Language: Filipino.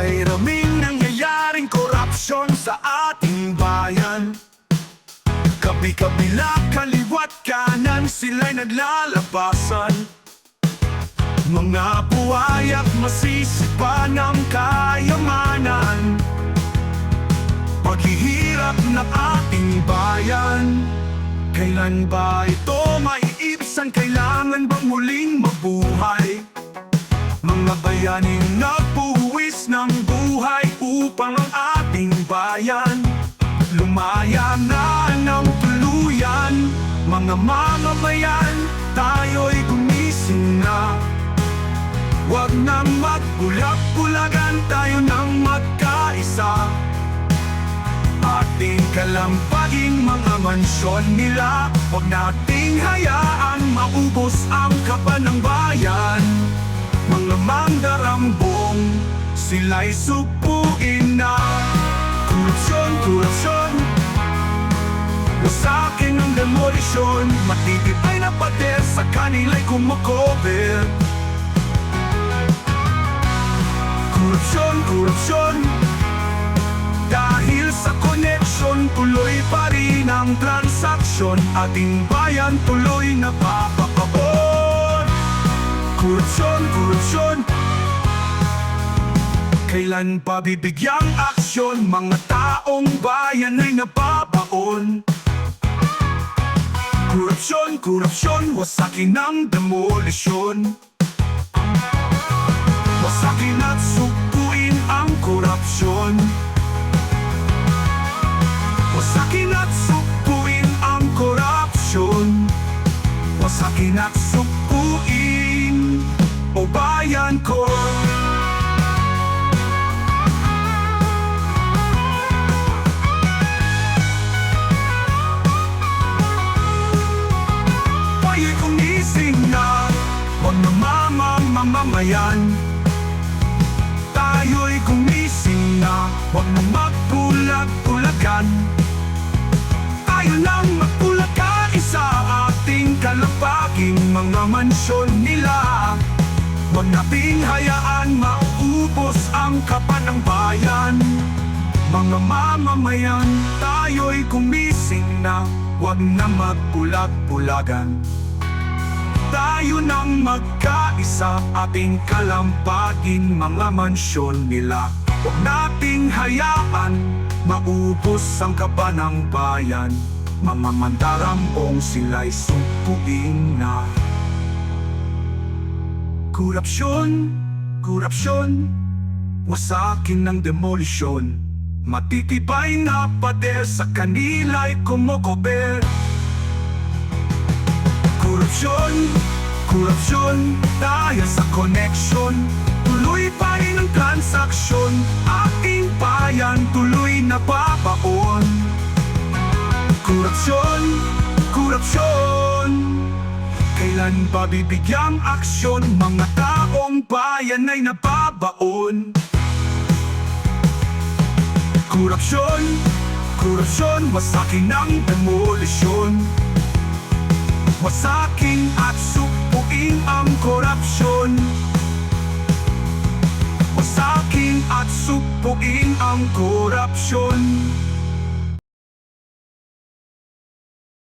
May raming nangyayaring korupsyon sa ating bayan. Kabi-kabila, kaliwat kanan, sila'y naglalabasan. Mga buhay at masisipa ng kayamanan, paghihirap ng ating bayan. Kailan ba ito maiibsan? Kailangan bang muling mabuhay? Mga bayaning nagbuwis ng buhay upang ang ating bayan lumaya na ng tuluyan. Mga mamamayan, tayo'y gumising na. Huwag na magbulag-bulagan, tayo nang magkaisa. Ating kalampaging mga mansyon nila, huwag nating hayaan maubos ang kaban ng bayan. Mga mandarambong, sila'y supuin na. Korupsyon, korupsyon, wasakin ang demolisyon. Matitibay na pader, sa kanila'y kumakover. Korupsyon, korupsyon, dahil sa koneksyon, tuloy pa rin ang transaksyon. Ating bayan tuloy na papakabot. Korupsyon, korupsyon, kailan pa bibigyang aksyon? Mga taong bayan ay nababaon. Korupsyon, korupsyon, wasakin ang demolisyon. Wasakin at sukuin ang korupsyon. Wasakin at sukuin ang korupsyon. Wasakin at sukuin, o bayan ko. Tayo'y kumising na, mga mamamayan. Tayo'y gumising na, huwag na magbulag-bulagan. Tayo nang magbulagan, isa ating kalapaging mga mansyon nila. Huwag nating hayaan maubos ang kaban ng bayan. Mga mamamayan, tayo'y gumising na, huwag na magbulag-bulagan. Tayo nang magkaisa, ating kalampagin mga mansyon nila. Huwag nating hayaan maubos ang kaban ng bayan. Mga mandarambong, sila'y sumpuin na. Korupsyon, korupsyon, wasakin ng demolisyon. Matitibay na pader, sa kanila'y kumokober. Korupsyon, korupsyon, dahil sa koneksyon, tuloy pa rin ang transaksyon. Ating bayan tuloy na babaon. Korupsyon, korupsyon, kailan ba bibigyang aksyon? Mga taong bayan ay nababaon. Korupsyon, korupsyon, wasakin ang demolisyon. Wasakin at supuin ang korupsyon. Wasakin at supuin ang korupsyon.